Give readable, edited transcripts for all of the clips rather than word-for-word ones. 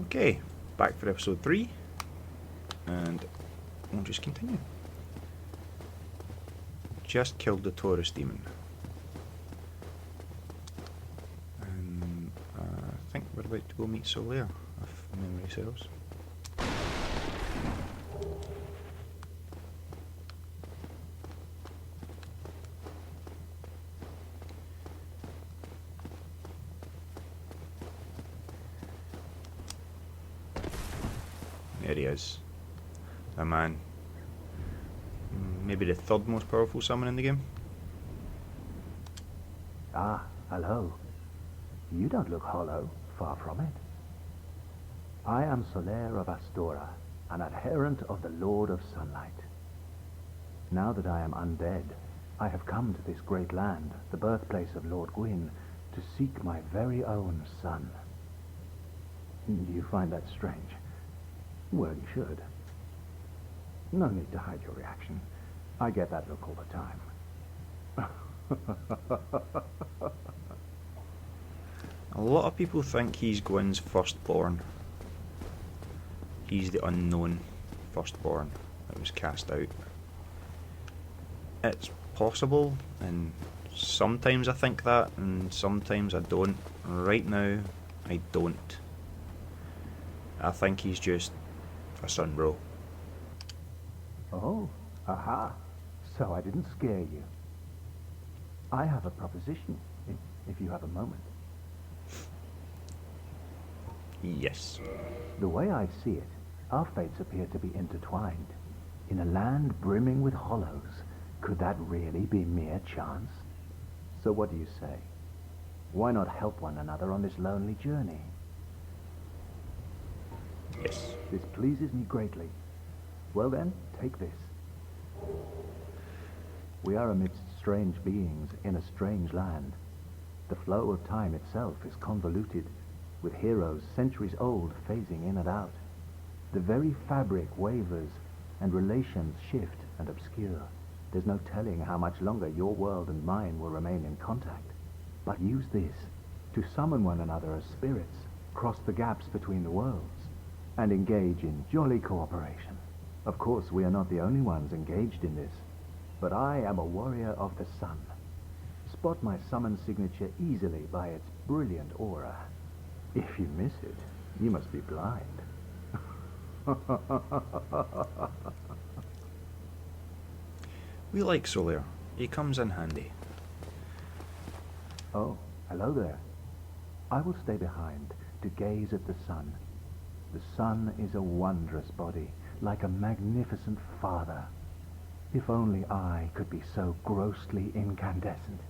Okay, back for episode 3, and we'll just continue. Just killed the Taurus demon. And I think we're about to go meet Solaire, if memory serves. There he is. The man. Maybe the third most powerful summon in the game. Ah, hello. You don't look hollow, far from it. I am Solaire of Astora, an adherent of the Lord of Sunlight. Now that I am undead, I have come to this great land, the birthplace of Lord Gwyn, to seek my very own son. Do you find that strange? Well, you should. No need to hide your reaction. I get that look all the time. A lot of people think he's Gwyn's firstborn. He's the unknown firstborn that was cast out. It's possible, and sometimes I think that, and sometimes I don't. Right now, I don't. I think he's just a son, bro. Oh, aha. So I didn't scare you. I have a proposition, if you have a moment. Yes. The way I see it, our fates appear to be intertwined. In a land brimming with hollows, could that really be mere chance? So what do you say? Why not help one another on this lonely journey? Yes. This pleases me greatly. Well then, take this. We are amidst strange beings in a strange land. The flow of time itself is convoluted, with heroes centuries old phasing in and out. The very fabric wavers, and relations shift and obscure. There's no telling how much longer your world and mine will remain in contact. But use this to summon one another as spirits, cross the gaps between the worlds, and engage in jolly cooperation. Of course, we are not the only ones engaged in this, but I am a warrior of the sun. Spot my summon signature easily by its brilliant aura. If you miss it, you must be blind. We like Solaire. He comes in handy. Oh, hello there. I will stay behind to gaze at the sun. The sun is a wondrous body, like a magnificent father. If only I could be so grossly incandescent.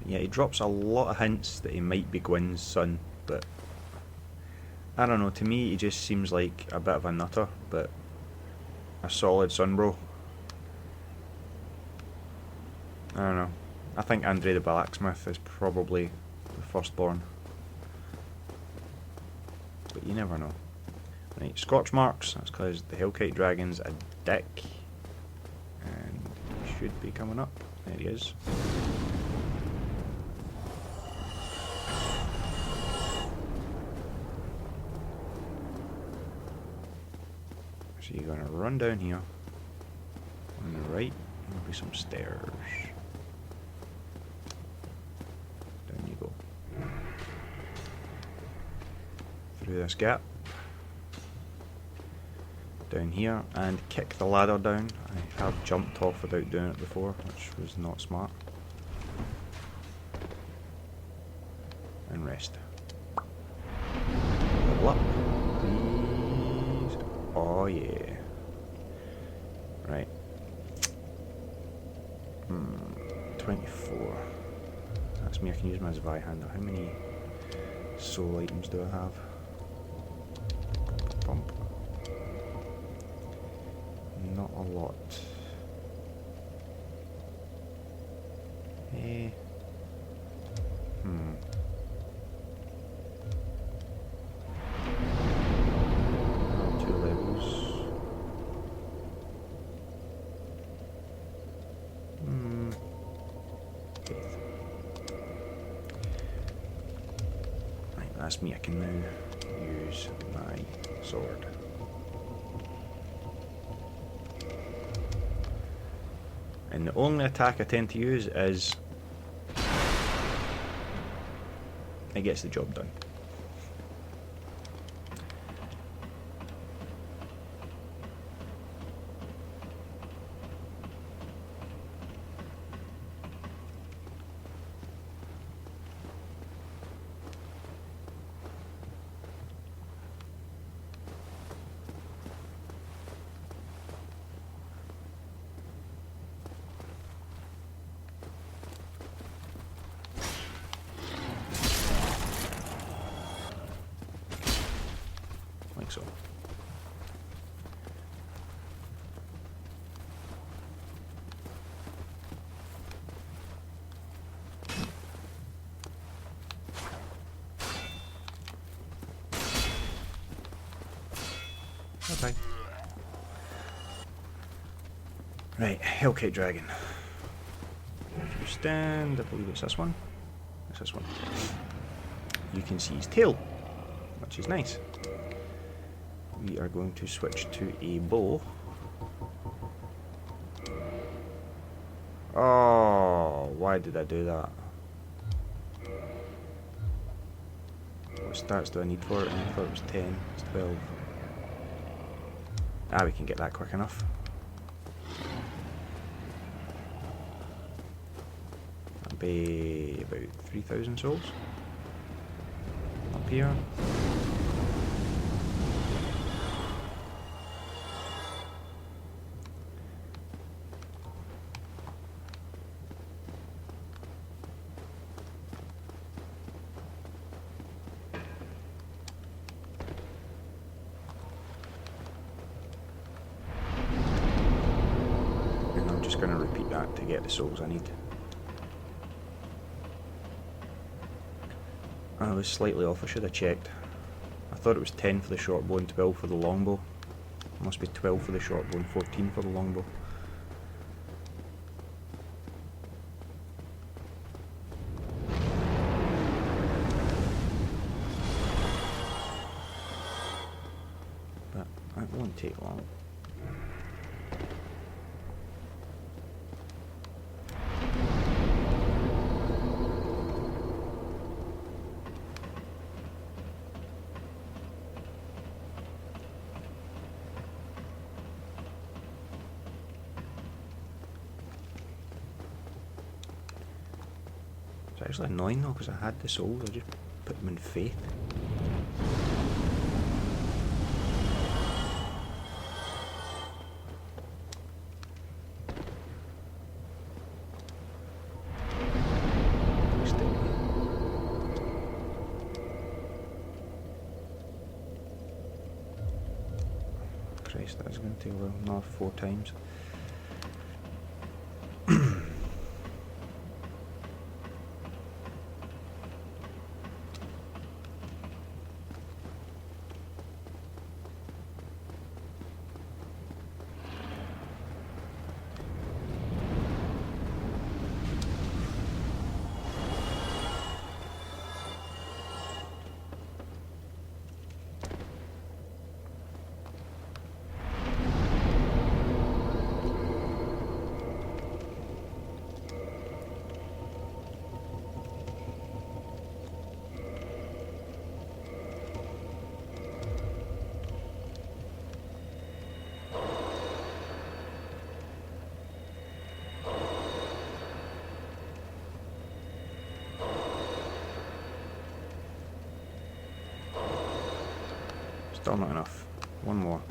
Yeah, he drops a lot of hints that he might be Gwyn's son, but I don't know, to me he just seems like a bit of a nutter, but a solid son, bro. I don't know. I think Andre the Blacksmith is probably the firstborn, but you never know. Right, scorch marks, that's because the Hellkite Dragon's a dick, and he should be coming up. There he is. So you're going to run down here. On the right, there'll be some stairs. Down you go. Through this gap. Down here, and kick the ladder down. I have jumped off without doing it before, which was not smart. And rest. Level up. Please. Oh yeah. Right. 24. That's me, I can use my Zweihander. How many soul items do I have? Bump. Not a lot. Eh. Two levels. Right, that's me. I can now use my sword. And the only attack I tend to use is it gets the job done. Like so. Okay. Right, Hellkite Dragon. If you stand, I believe it's this one. It's this one. You can see his tail, which is nice. We are going to switch to a bow. Oh, why did I do that? What stats do I need for it? I thought it was 10, it's 12. Ah, we can get that quick enough. That'd be about 3,000 souls. Up here. Just going to repeat that to get the souls I need. I was slightly off, I should have checked. I thought it was 10 for the short bow and 12 for the longbow. It must be 12 for the short bow and 14 for the longbow. But it won't take long. It's actually annoying though, because I had the souls, I just put them in faith. Christ, that's going to take a while, another 4 times. Still not enough. One more.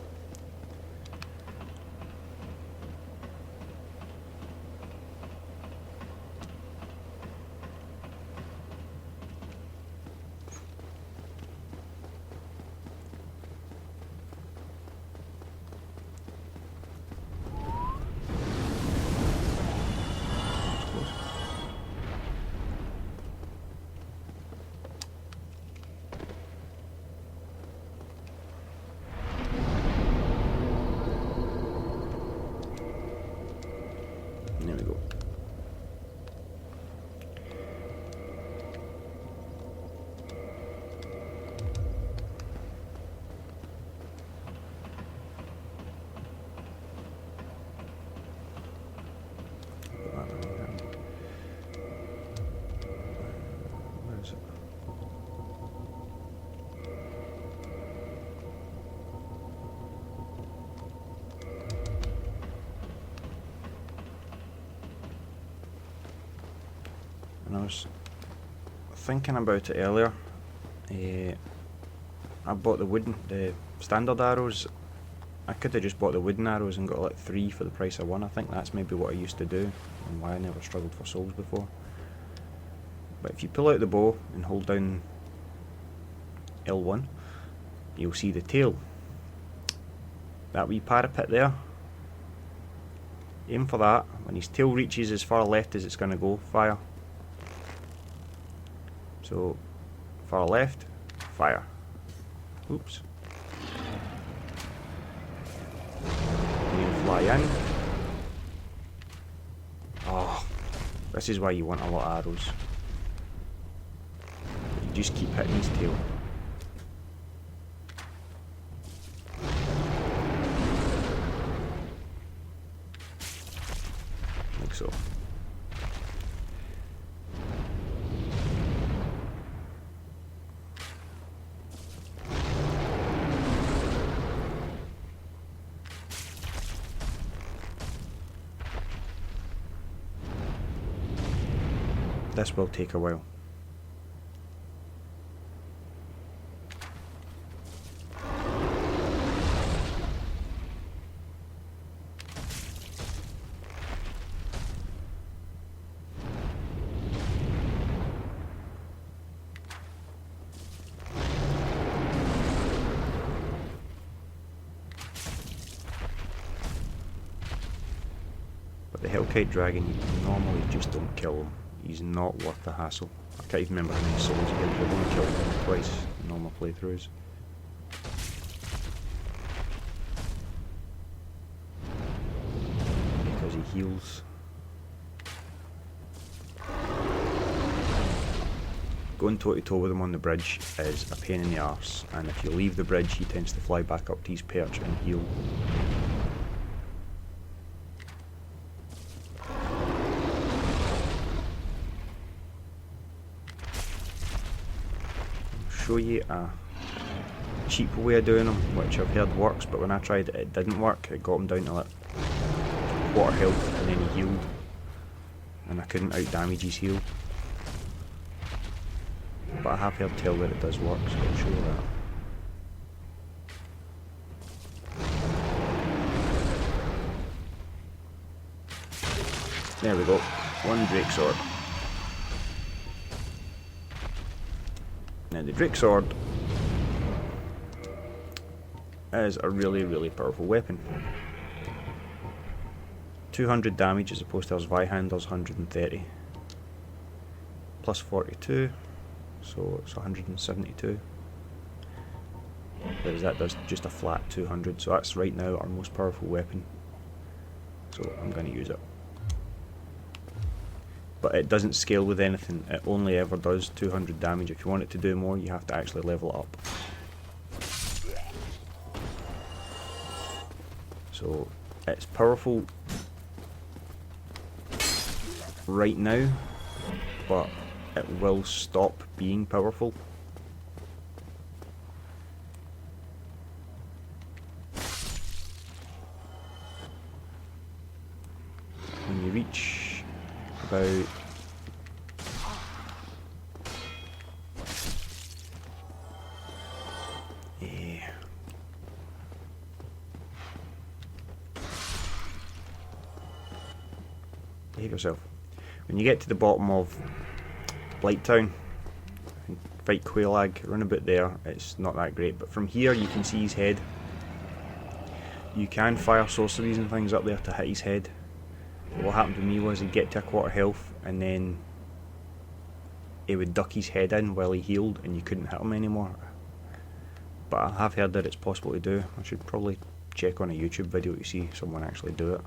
was thinking about it earlier. I bought the standard arrows. I could have just bought the wooden arrows and got like 3 for the price of 1. I think that's maybe what I used to do and why I never struggled for souls before. But if you pull out the bow and hold down L1, you'll see the tail. That wee parapet there. Aim for that. When his tail reaches as far left as it's going to go, fire. So, far left, fire. Oops. And you fly in. Oh, this is why you want a lot of arrows. You just keep hitting his tail. Like so. This will take a while. But the Hellkite Dragon, you normally just don't kill him. He's not worth the hassle. I can't even remember how many souls he gives. I've only killed him twice in normal playthroughs. Because he heals. Going toe to toe with him on the bridge is a pain in the arse, and if you leave the bridge he tends to fly back up to his perch and heal. Show you a cheap way of doing them, which I've heard works, but when I tried it, it didn't work. It got him down to like quarter health and then he healed, and I couldn't out damage his heal. But I have heard tell that it does work, so I'll show you that. There we go, 1 Drake Sword. Now the Drake Sword is a really powerful weapon. 200 damage as opposed to our Zweihander's 130. Plus 42, so it's 172. Whereas that does just a flat 200, so that's right now our most powerful weapon. So I'm going to use it. But it doesn't scale with anything, it only ever does 200 damage. If you want it to do more, you have to actually level it up. So it's powerful right now, but it will stop being powerful. When you reach about behave yourself. When you get to the bottom of Blighttown and fight Quailag, run about there, it's not that great, but from here you can see his head. You can fire sorceries and things up there to hit his head. What happened to me was he'd get to a quarter health and then he would duck his head in while he healed and you couldn't hit him anymore. But I have heard that it's possible to do. I should probably check on a YouTube video to see someone actually do it.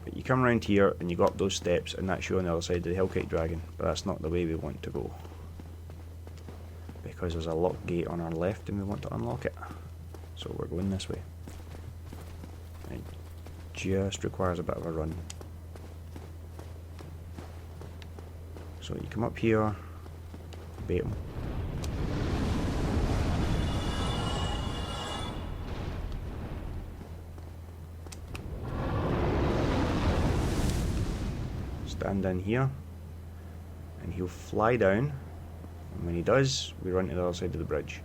But you come around here and you go up those steps and that's you on the other side of the Hellkite Dragon, but that's not the way we want to go. Because there's a lock gate on our left and we want to unlock it. So we're going this way. It just requires a bit of a run. So you come up here, bait him. Stand in here. and he'll fly down, and when he does, we run to the other side of the bridge.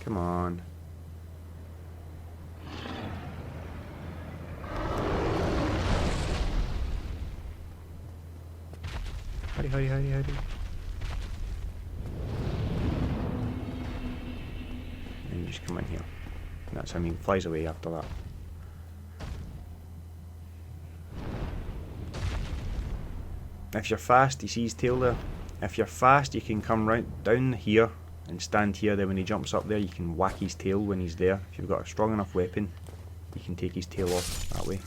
Come on. Hurry, hurry, hurry, hurry. And you just come in here. And that's how he flies away after that. If you're fast, you see his tail there. If you're fast, you can come right down here and stand here. Then when he jumps up there, you can whack his tail when he's there. If you've got a strong enough weapon, you can take his tail off that way.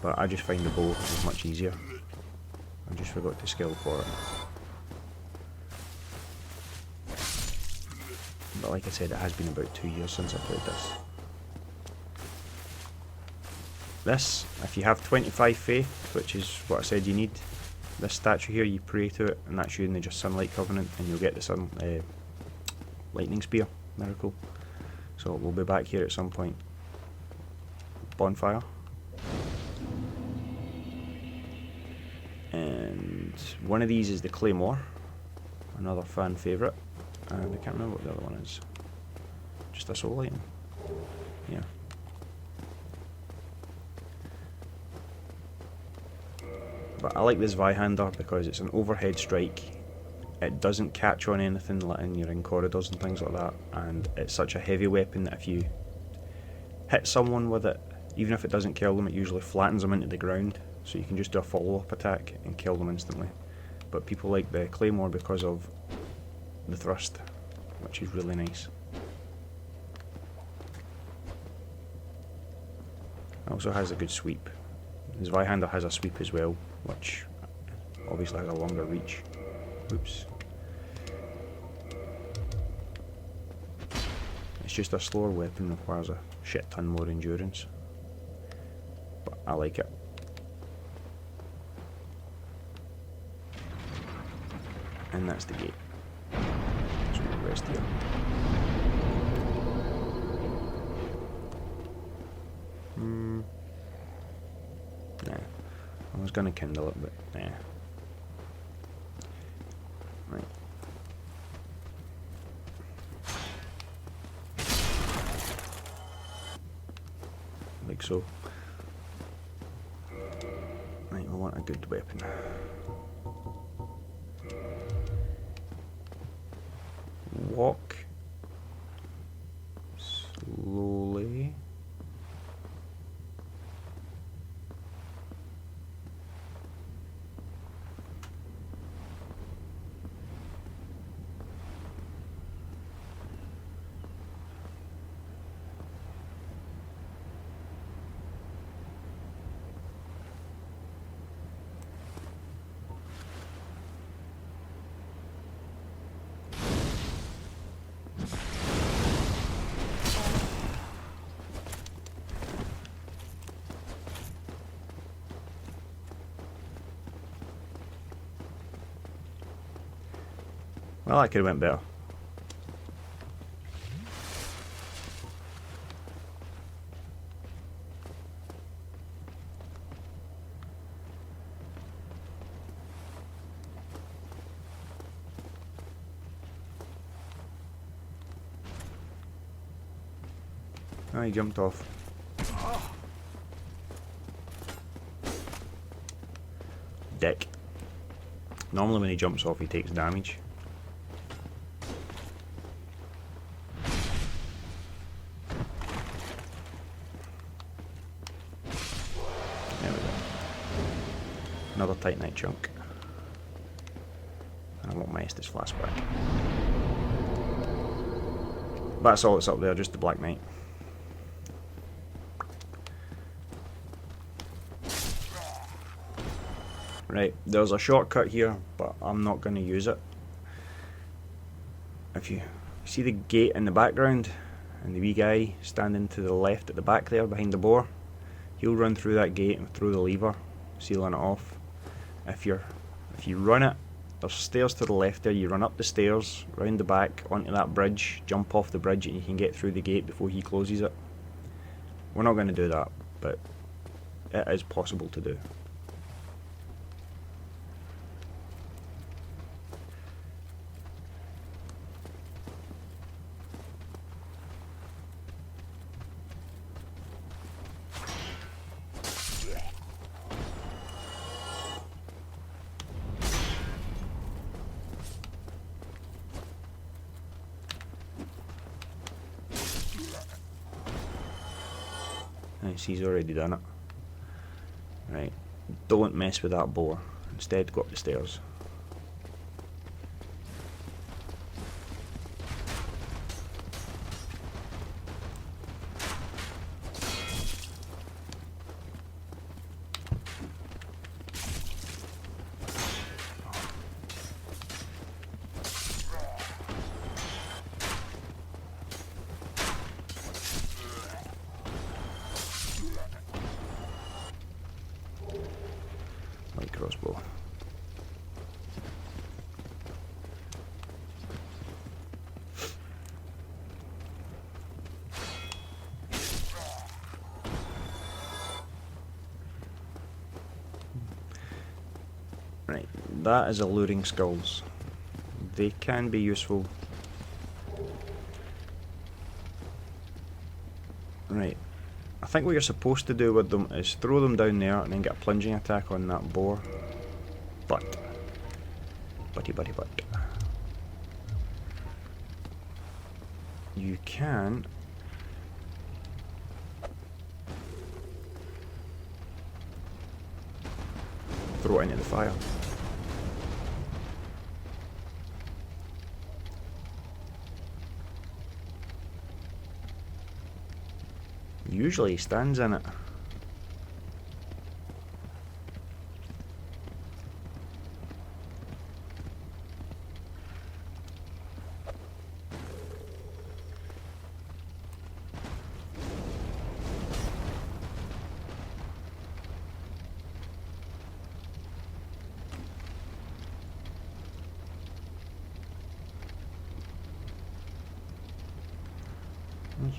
But I just find the bow is much easier. I just forgot to skill for it. But like I said, it has been about 2 years since I played this. This, if you have 25 faith, which is what I said you need, this statue here, you pray to it, and that's you in the just Sunlight Covenant, and you'll get the lightning spear miracle. So we'll be back here at some point. Bonfire. And one of these is the Claymore, another fan favourite, and I can't remember what the other one is. Just a soul item. Yeah. But I like this Vihander because it's an overhead strike. It doesn't catch on anything like in you're in corridors and things like that, and it's such a heavy weapon that if you hit someone with it, even if it doesn't kill them, it usually flattens them into the ground, so you can just do a follow-up attack and kill them instantly. But people like the Claymore because of the thrust, which is really nice. It also has a good sweep. His Vihander has a sweep as well, which obviously has a longer reach. Oops. It's just a slower weapon, requires a shit ton more endurance. But I like it. And that's the gate. So we'll rest here. Nah. I was gonna kindle it, but nah. Right. Like so. Right, we want a good weapon. Walk slowly. Well, that could have went better. Oh, he jumped off. Dick. Normally when he jumps off he takes damage. There we go. Another Titanite chunk. And I won't mess this flashback. That's all that's up there, just the Black Knight. Right, there's a shortcut here, but I'm not going to use it. If you see the gate in the background, and the wee guy standing to the left at the back there behind the boar, he'll run through that gate and through the lever, sealing it off. If you run it, there's stairs to the left there, you run up the stairs, round the back, onto that bridge, jump off the bridge and you can get through the gate before he closes it. We're not going to do that, but it is possible to do. Nice, he's already done it. Right, don't mess with that boar. Instead, go up the stairs. Light crossbow. Right, that is alluring skulls. They can be useful. Right, I think what you're supposed to do with them is throw them down there and then get a plunging attack on that boar. But, you can throw it into the fire. Usually he stands in it.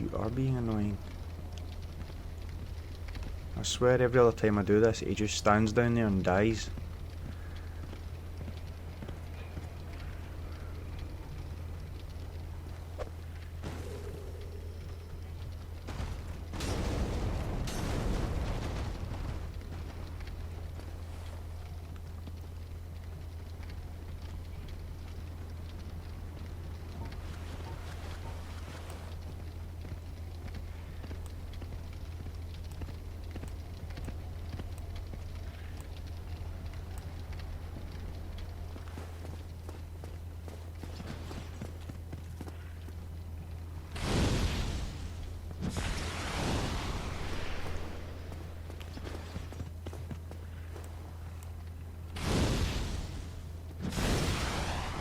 You are being annoying. I swear every other time I do this, he just stands down there and dies.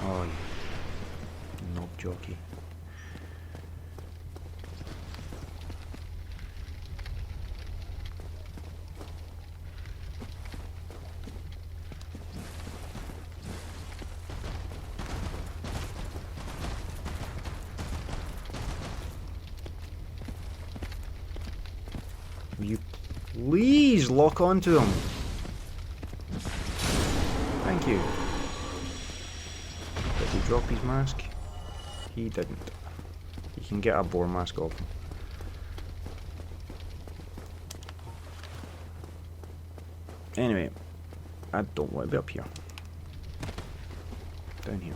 Oh, you knob jockey. Will you please lock onto him? Thank you. Did he drop his mask? He didn't. You can get a boar mask off him. Anyway, I don't want to be up here. Down here.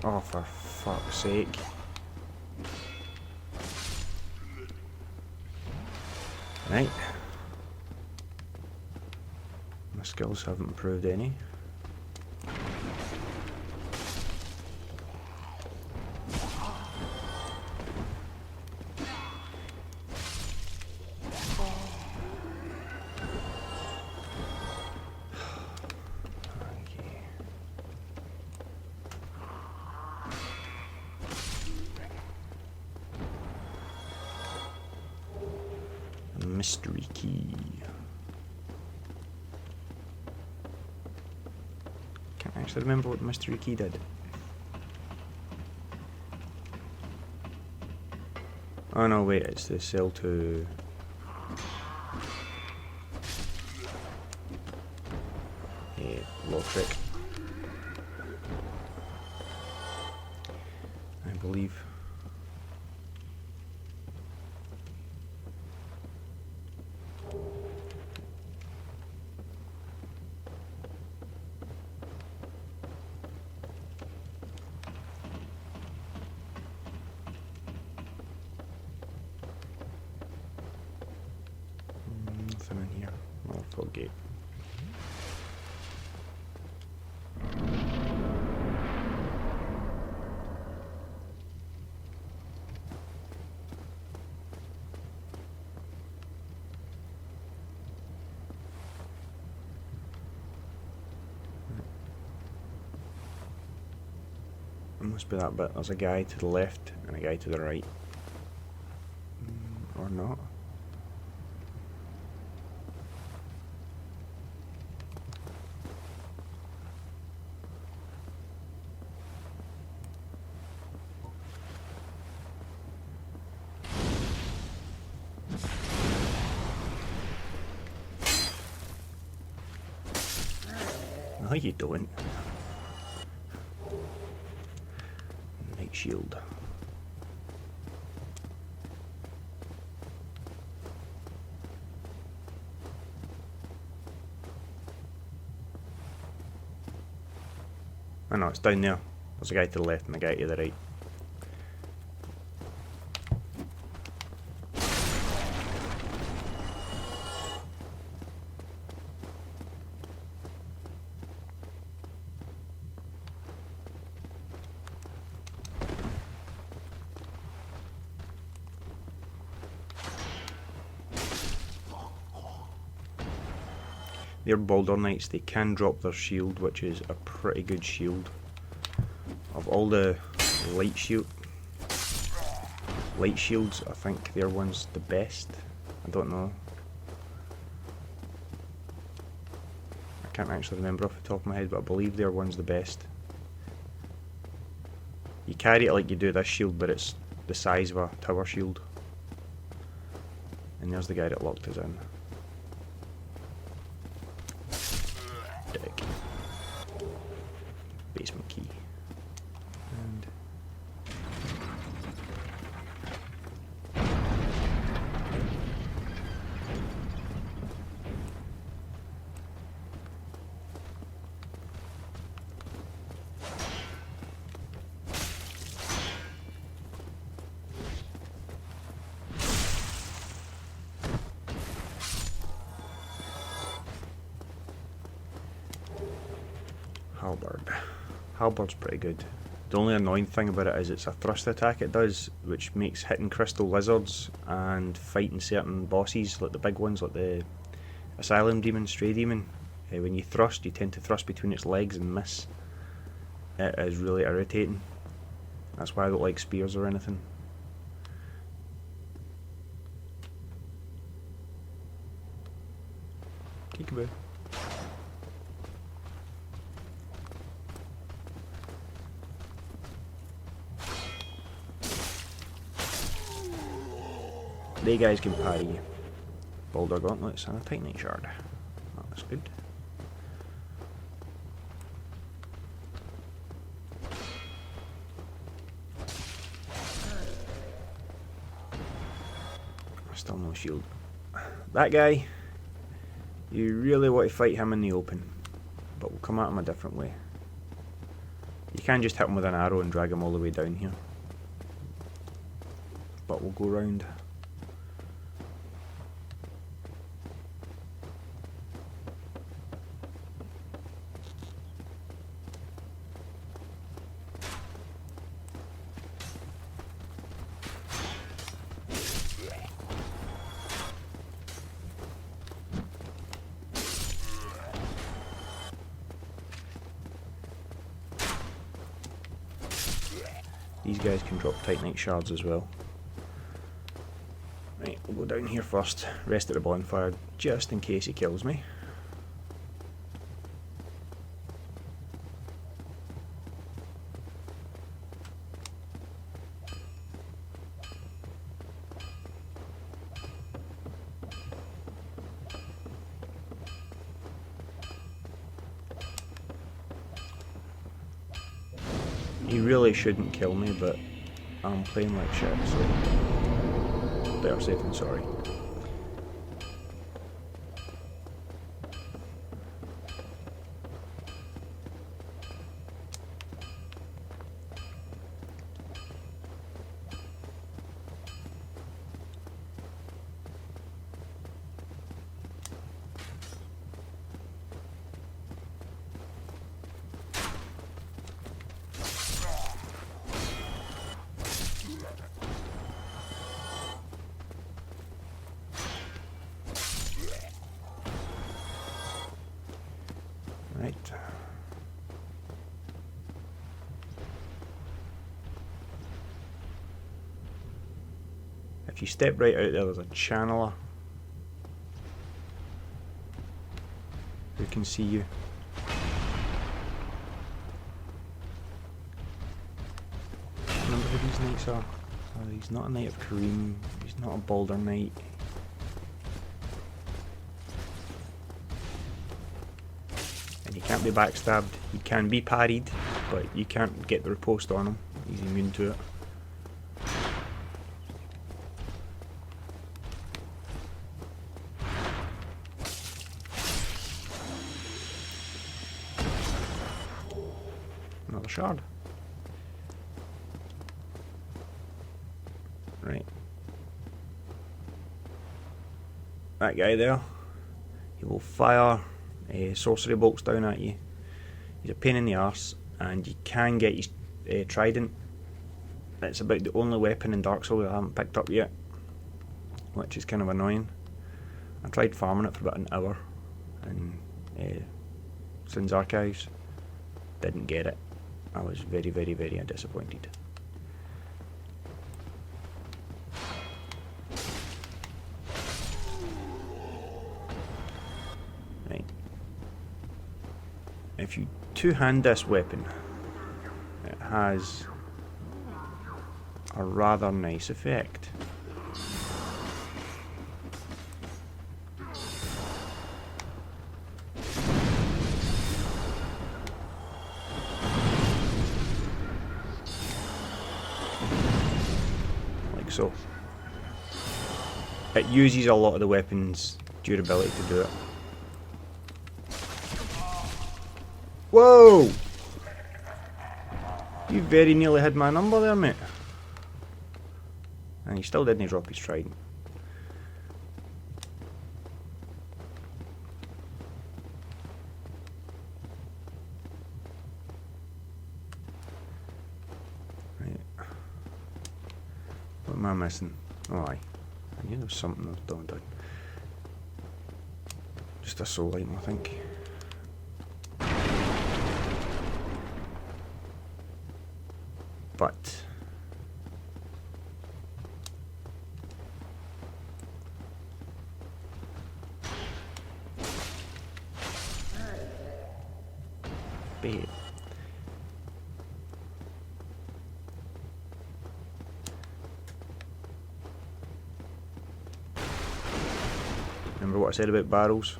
Oh, for fuck's sake. Right. My skills haven't improved any. Mystery key. Can't actually remember what the mystery key did. Oh no, wait, it's the cell to... Lautrec. I believe. Nothing in here. Oh, full gate. It must be that bit. There's a guy to the left and a guy to the right. Or not. No, you don't. Night shield. I know, it's down there. There's a guy to the left and a guy to the right. They're Baldur Knights, they can drop their shield, which is a pretty good shield. Of all the light shields, I think their one's the best. I don't know. I can't actually remember off the top of my head, but I believe their one's the best. You carry it like you do this shield, but it's the size of a tower shield. And there's the guy that locked us in. Dick. Basement key. And halberd. Halberd's pretty good. The only annoying thing about it is it's a thrust attack it does, which makes hitting crystal lizards and fighting certain bosses, like the big ones, like the asylum demon, stray demon. When you thrust, you tend to thrust between its legs and miss. It is really irritating. That's why I don't like spears or anything. Peekaboo. They guys can parry Baldur gauntlets and a Titanite shard. Oh, that's good. Still no shield. That guy, you really want to fight him in the open, but we'll come at him a different way. You can just hit him with an arrow and drag him all the way down here, but we'll go round. These guys can drop Titanite shards as well. Right, we'll go down here first, rest at the bonfire, just in case he kills me. He really shouldn't kill me, but I'm playing like shit, so better safe than sorry. Right. If you step right out there, there's a channeler who can see you. Remember who these knights are? Oh, he's not a knight of Kareem, he's not a Balder knight. And he can't be backstabbed. He can be parried, but you can't get the riposte on him. He's immune to it. Another shard. Right. That guy there, he will fire sorcery bolts down at you. He's a pain in the arse, and you can get his trident. It's about the only weapon in Dark Souls I haven't picked up yet, which is kind of annoying. I tried farming it for about an hour in Sin's Archives, didn't get it. I was very, very, very disappointed. Right. If you two-hand this weapon, it has a rather nice effect. Like so. It uses a lot of the weapon's durability to do it. Whoa! You very nearly had my number there, mate. And he still didn't drop his trident. Right. What am I missing? Oh, aye. I knew there was something I was doing. Just a soul item, I think. But babe, remember what I said about barrels?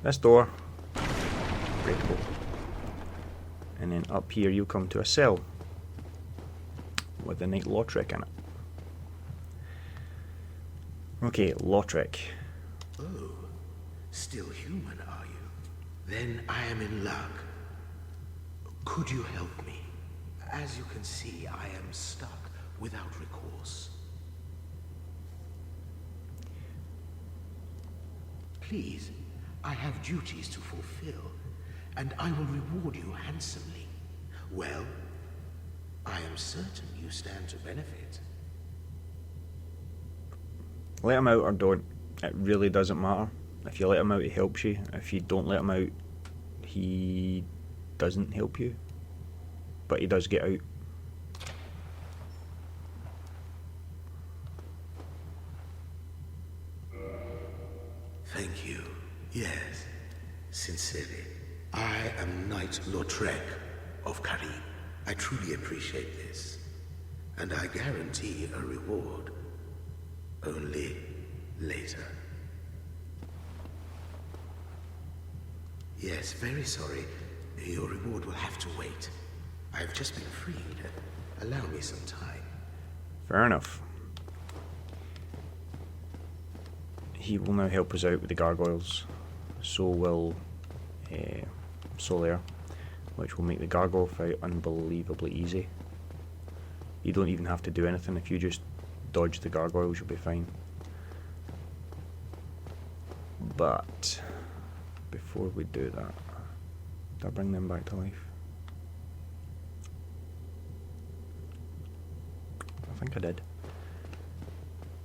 This door, breakable. And then up here you'll come to a cell with the knight Lautrec in it. Okay, Lautrec. Oh, still human, are you? Then I am in luck. Could you help me? As you can see, I am stuck without recourse. Please, I have duties to fulfill, and I will reward you handsomely. Well, I am certain you stand to benefit. Let him out or don't. It really doesn't matter. If you let him out, he helps you. If you don't let him out, he doesn't help you. But he does get out. Thank you. Yes, sincerely. I am Knight Lautrec of Karim. I truly appreciate this, and I guarantee a reward. Only Later. Yes, very sorry. Your reward will have to wait. I have just been freed. Allow me some time. Fair enough. He will now help us out with the gargoyles. So will Solaire, which will make the gargoyle fight unbelievably easy. You don't even have to do anything. If you just dodge the gargoyles, you'll be fine. But before we do that, did I bring them back to life? I think I did.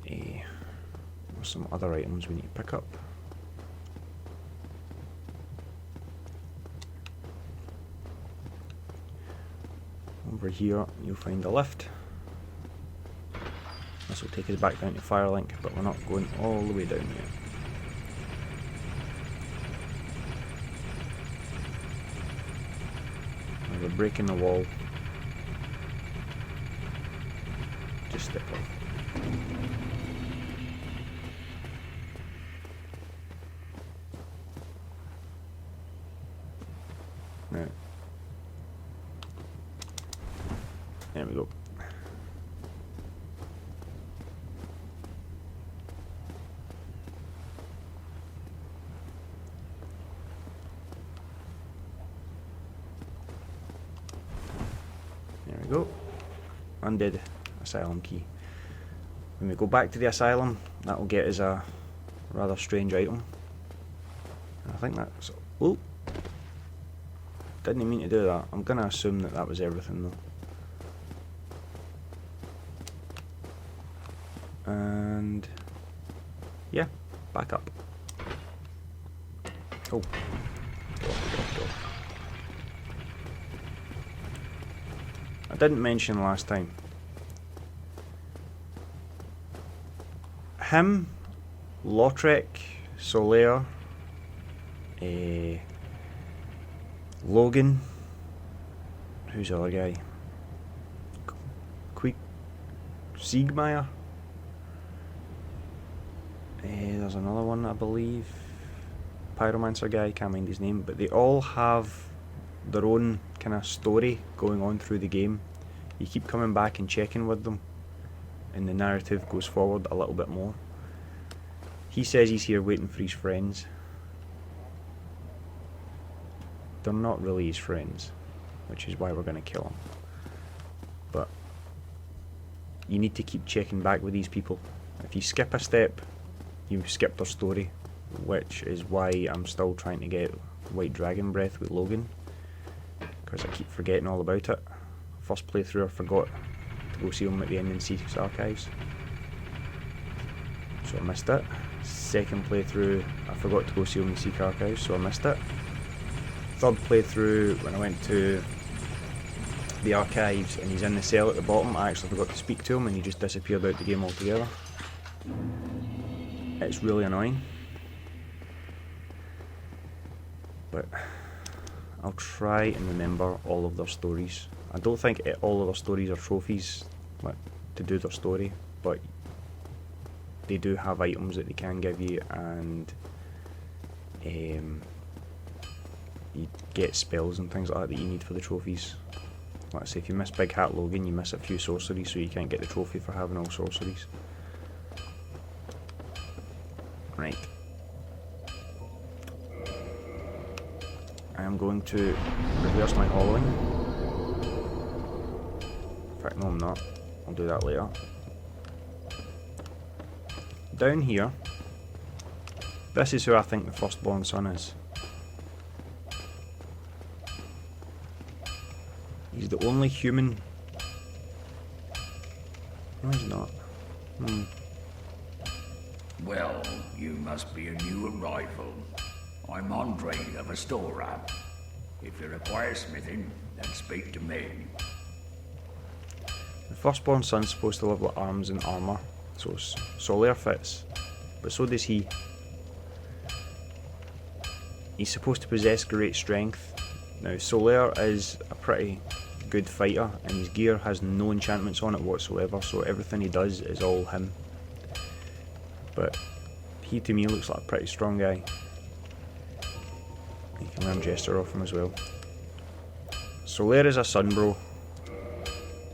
There's some other items we need to pick up. Over here you'll find a lift. This will take us back down to Firelink, but we're not going all the way down yet. We're breaking the wall. Just step off. Right. There we go. There we go. Undead asylum key. When we go back to the asylum, that will get us a rather strange item. I think that's... Oh! Didn't mean to do that. I'm gonna assume that that was everything though. And... yeah, back up. Oh. Go. I didn't mention last time. Him, Lautrec, Solaire, Logan, who's the other guy? Siegmeyer. There's another one, I believe. Pyromancer guy, can't mind his name, but they all have their own kind of story going on through the game. You keep coming back and checking with them, and the narrative goes forward a little bit more. He says he's here waiting for his friends. They're not really his friends, which is why we're going to kill him. But you need to keep checking back with these people. If you skip a step, you skip their story, which is why I'm still trying to get White Dragon Breath with Logan, because I keep forgetting all about it. First playthrough I forgot to go see him at the end in Seek's Archives, so I missed it. Second playthrough I forgot to go see him in Seek Archives, so I missed it. Third playthrough, when I went to the archives and he's in the cell at the bottom, I actually forgot to speak to him and he just disappeared out the game altogether. It's really annoying. But I'll try and remember all of their stories. I don't think all of their stories are trophies, like, to do their story, but they do have items that they can give you, and you get spells and things like that you need for the trophies. Let's say if you miss Big Hat Logan, you miss a few sorceries, so you can't get the trophy for having all sorceries. Right. I am going to reverse my hollowing. In fact, no I'm not. I'll do that later. Down here, this is who I think the firstborn son is. He's the only human... No, he's not. Well, you must be a new arrival. I'm Andre of Astora. If you require smithing, then speak to me. The firstborn son's supposed to live with arms and armour, so Solaire fits, but so does he. He's supposed to possess great strength. Now Solaire is a pretty good fighter and his gear has no enchantments on it whatsoever, so everything he does is all him. But he to me looks like a pretty strong guy. You can learn Jester off him as well. Solaire is a sun bro.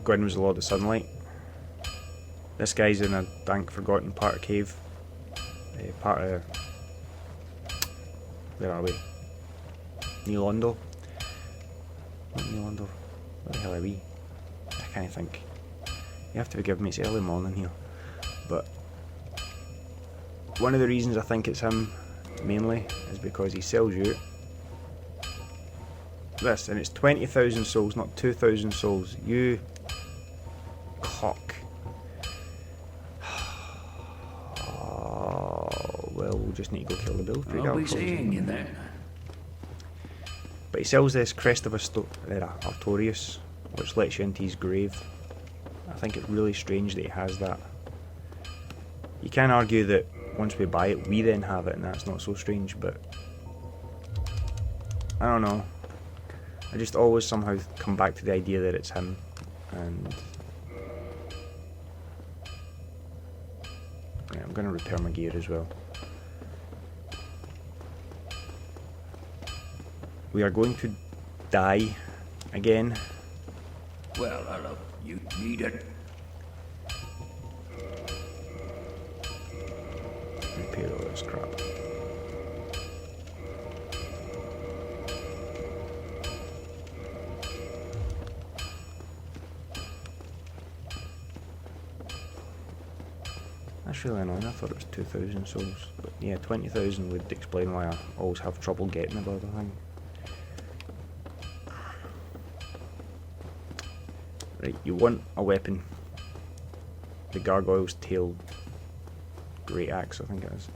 Gwyn was the Lord of Sunlight. This guy's in a dank forgotten part of cave. Part of... where are we? New Londo? Not New Londo. Where the hell are we? I can't think. You have to forgive me, it's early morning here. But one of the reasons I think it's him mainly is because he sells you this, and it's 20,000 souls, not 2,000 souls. You cock. Well, we'll just need to go kill the Bellfry. I'll be seeing you then. But he sells this Crest of Artorius, which lets you into his grave. I think it's really strange that he has that. You can argue that once we buy it, we then have it, and that's not so strange, but I don't know. I just always somehow come back to the idea that it's him, and yeah, I'm going to repair my gear as well. We are going to die again. Well, hello. You need it. Repair all this crap. That's really annoying. I thought it was 2,000 souls. But yeah, 20,000 would explain why I always have trouble getting the bloody thing. Right, you want a weapon. The Gargoyles tail great axe, I think it is.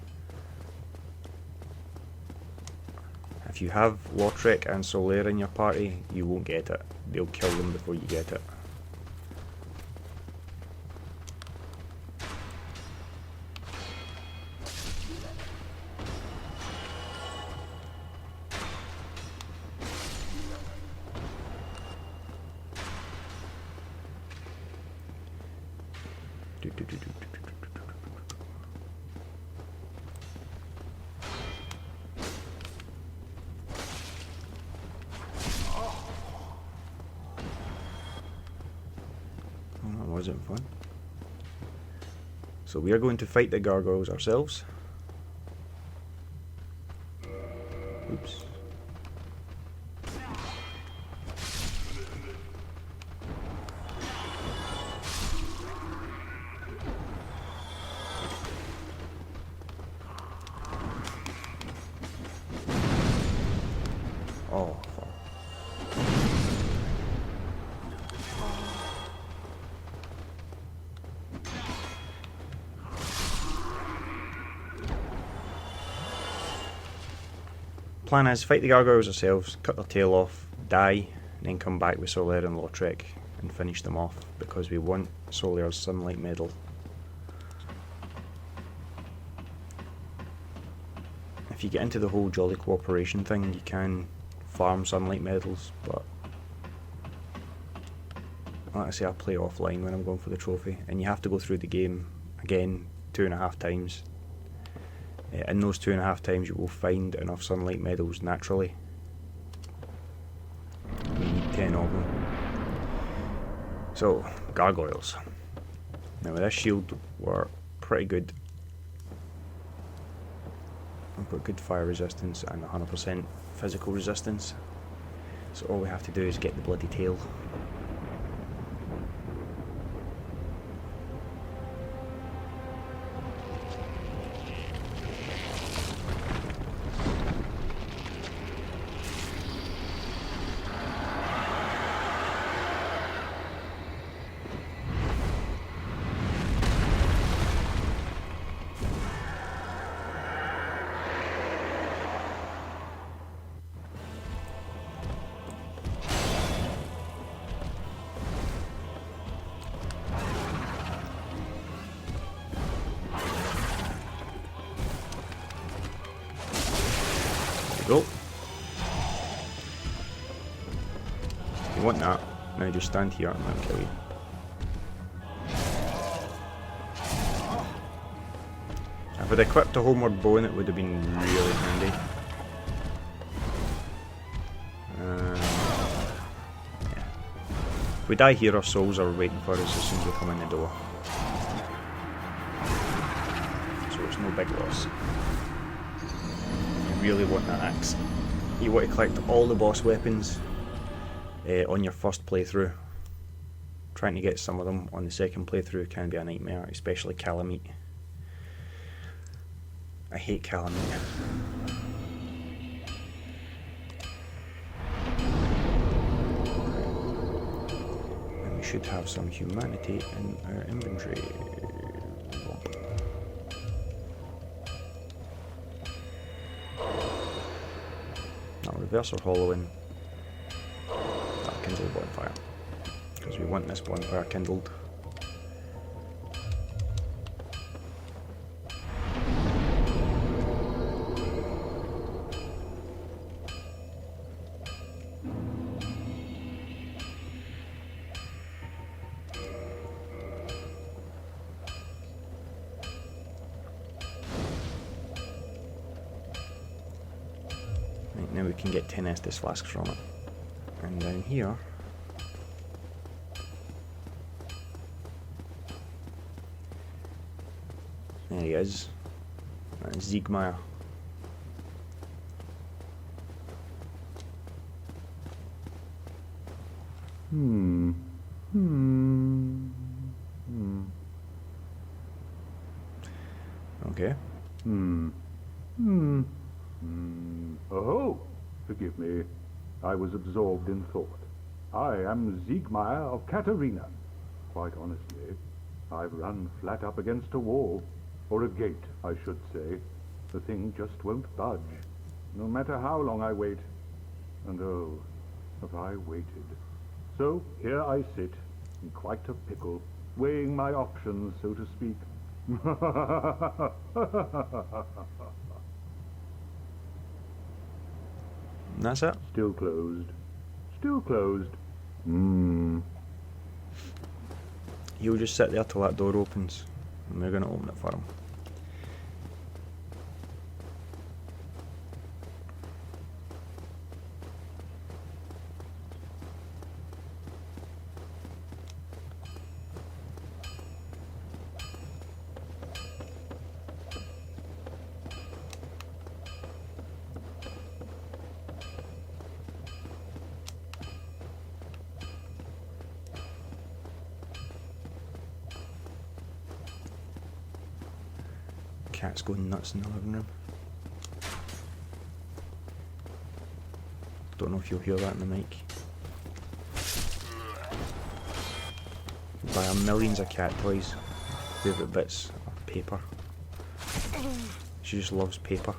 If you have Lautrec and Solaire in your party, you won't get it. They'll kill them before you get it. That wasn't fun. So we are going to fight the Gargoyles ourselves. Oops. Oh, fuck. Plan is fight the Gargoyles ourselves, cut their tail off, die, and then come back with Solaire and Lautrec and finish them off, because we want Solaire's Sunlight Medal. If you get into the whole jolly cooperation thing, you can farm Sunlight Medals, but like I say, I play offline when I'm going for the trophy, and you have to go through the game again 2.5 times. In those 2.5 times you will find enough Sunlight Medals naturally. We need 10 of them. So, Gargoyles. Now with this shield we're pretty good. We've got good fire resistance and 100% physical resistance. So all we have to do is get the bloody tail. Go. You want that? Now just stand here and I'll kill you. If I'd equipped a homeward bone, it would have been really handy. Yeah. If we die here, our souls are waiting for us as soon as we come in the door. So it's no big loss. You really want that axe. You want to collect all the boss weapons on your first playthrough. Trying to get some of them on the second playthrough can be a nightmare, especially Calamite. I hate Calamite. And we should have some humanity in our inventory. Now reverse our hollowing. That'll kindle the bonfire. Because we want this bonfire kindled. Right, now we can get 10 Estus flasks from it. And down here there he is. That's Siegmeyer. Okay. Oh, forgive me. I was absorbed in thought. I am Siegmeyer of Katarina. Quite honestly, I've run flat up against a wall. Or a gate, I should say. The thing just won't budge. No matter how long I wait. And oh, have I waited. So here I sit, in quite a pickle, weighing my options, so to speak. And that's it. Still closed. Still closed. He'll just sit there till that door opens. And we're going to open it for him. Cat's going nuts in the living room. Don't know if you'll hear that in the mic. Buy millions of cat toys. Favourite bits of paper. She just loves paper.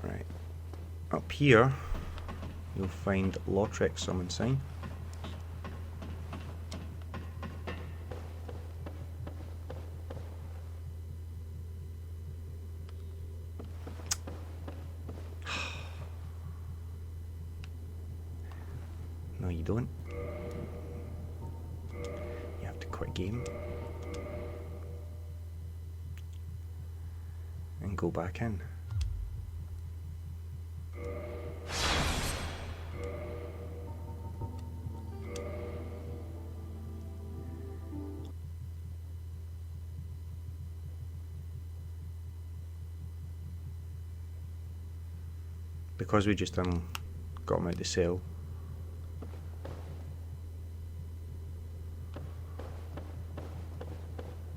Right. Up here, you'll find Lautrec summon sign. No, you don't. You have to quit game and go back in. because we just got him out the cell.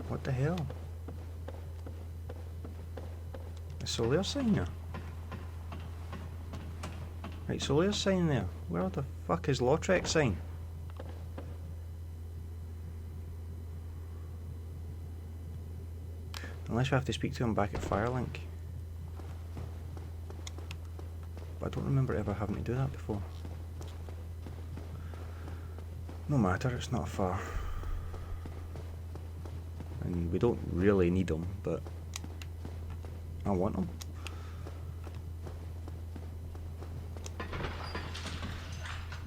What the hell? Is Solaire's sign there? Right, Solaire's sign there. Where the fuck is Lautrec's sign? Unless we have to speak to him back at Firelink. But I don't remember ever having to do that before. No matter, it's not far. And we don't really need him, but I want him.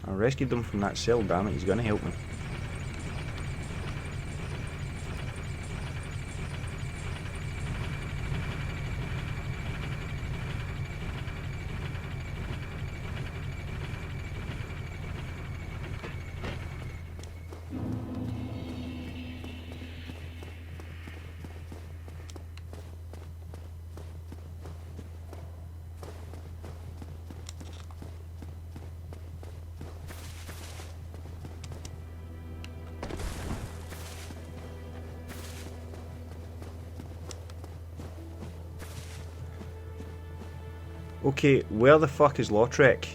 I rescued him from that cell, damn it, he's gonna help me. Okay, where the fuck is Lautrec?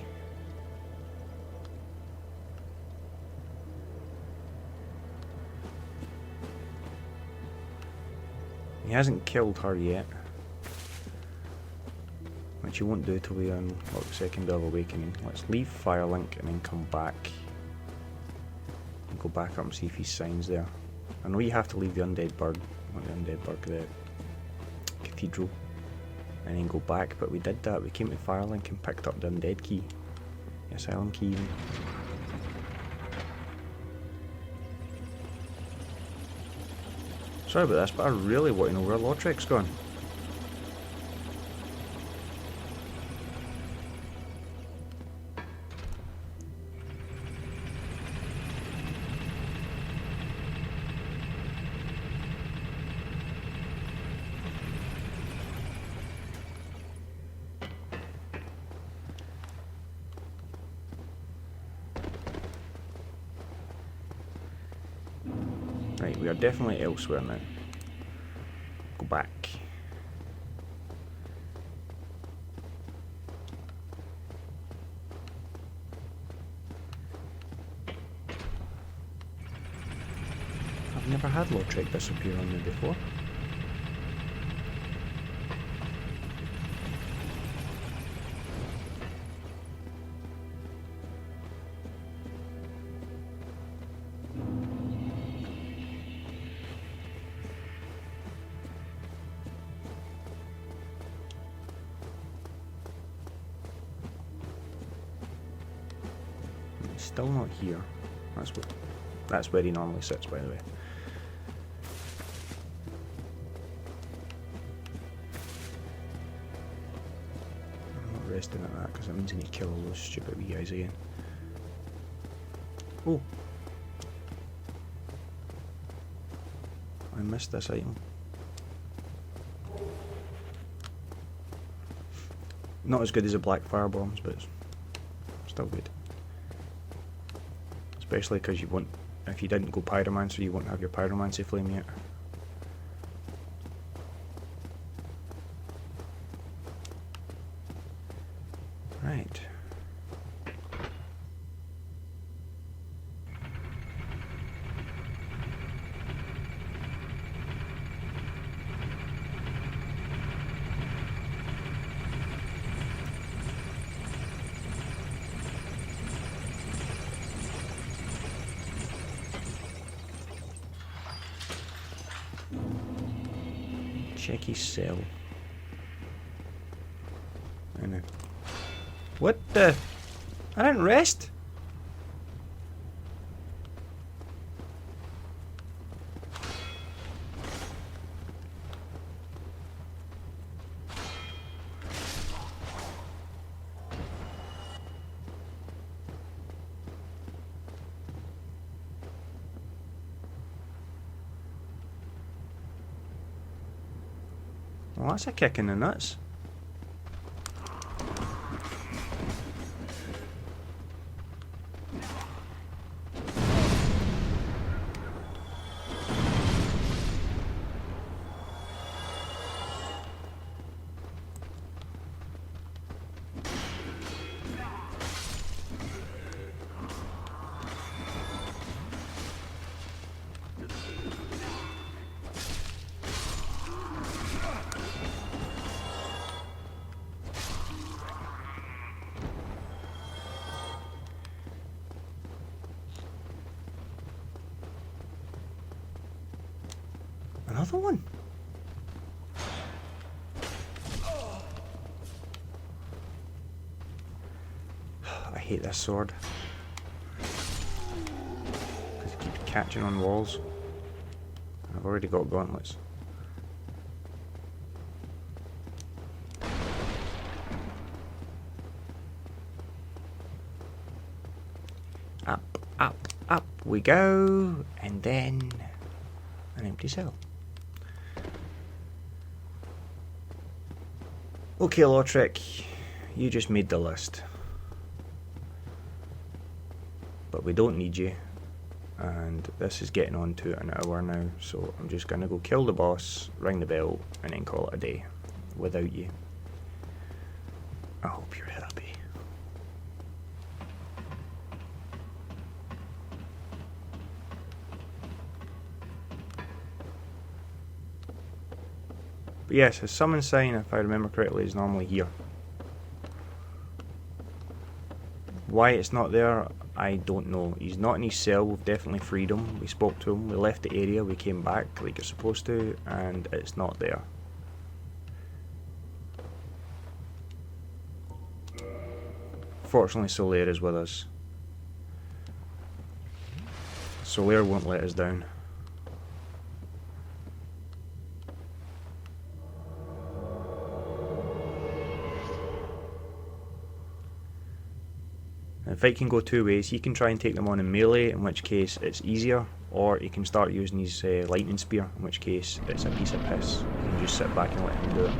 He hasn't killed her yet. Which he won't do till we unlock the second Bell of Awakening. Let's leave Firelink and then come back. And go back up and see if his sign's there. I know you have to leave the Undead Burg, not the Undead Burg, the Cathedral. And then go back, but we did that. We came to Firelink and picked up the Undead key. The Asylum key even. Sorry about this, but I really want to know where Lautrec's gone. Right, we are definitely elsewhere now. Go back. I've never had Lautrec disappear on me before. Still not here. That's where he normally sits, by the way. I'm not resting at that because that means I need to kill all those stupid wee guys again. Oh! I missed this item. Not as good as the black fire bombs, but it's still good. Especially because you won't, if you didn't go Pyromancer, you won't have your Pyromancy flame yet. Right. Check his cell. I know. What the? I didn't rest? Well, that's a kick in the nuts. another one. I hate this sword. Because it keeps catching on walls. I've already got gauntlets. Up, up, up we go, and then an empty cell. Okay, Lautrec, you just made the list. But we don't need you, and this is getting on to an hour now, so I'm just gonna go kill the boss, ring the bell, and then call it a day without you. I hope you're happy. But yes, his summon sign, if I remember correctly, is normally here. Why it's not there, I don't know. He's not in his cell, we've definitely freed him. We spoke to him, we left the area, we came back like you're supposed to, and it's not there. Fortunately, Solaire is with us. Solaire won't let us down. The fight can go two ways. He can try and take them on in melee, in which case it's easier, or he can start using his lightning spear, in which case it's a piece of piss. You can just sit back and let him do it.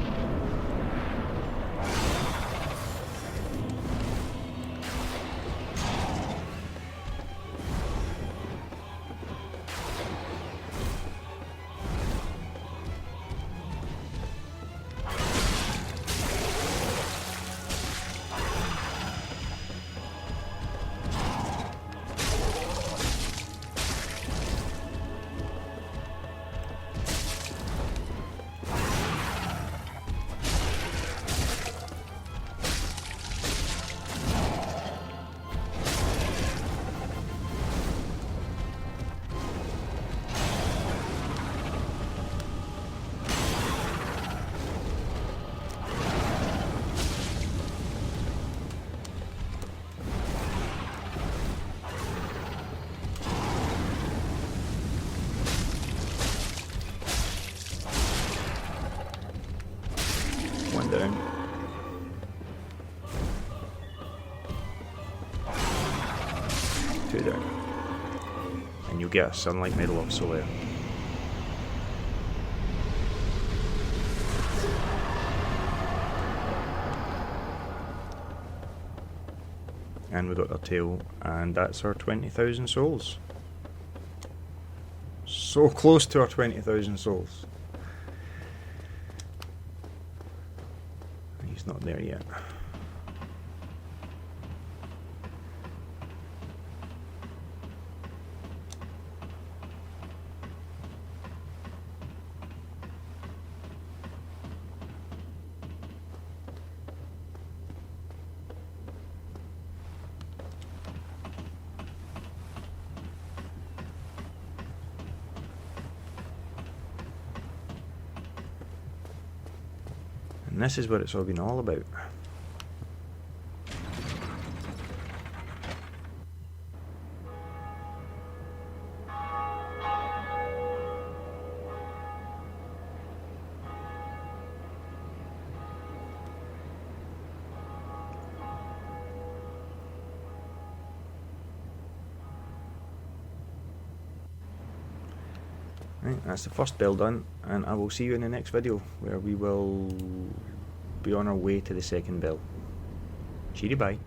One down. Two down. And you'll get a Sunlight Medal of Solaire. And we got their tail, and that's our 20,000 souls. So close to our 20,000 souls. He's not there yet. And this is what it's all been all about. Right, that's the first bell done, and I will see you in the next video where we will be on our way to the second bell. Cheery bye.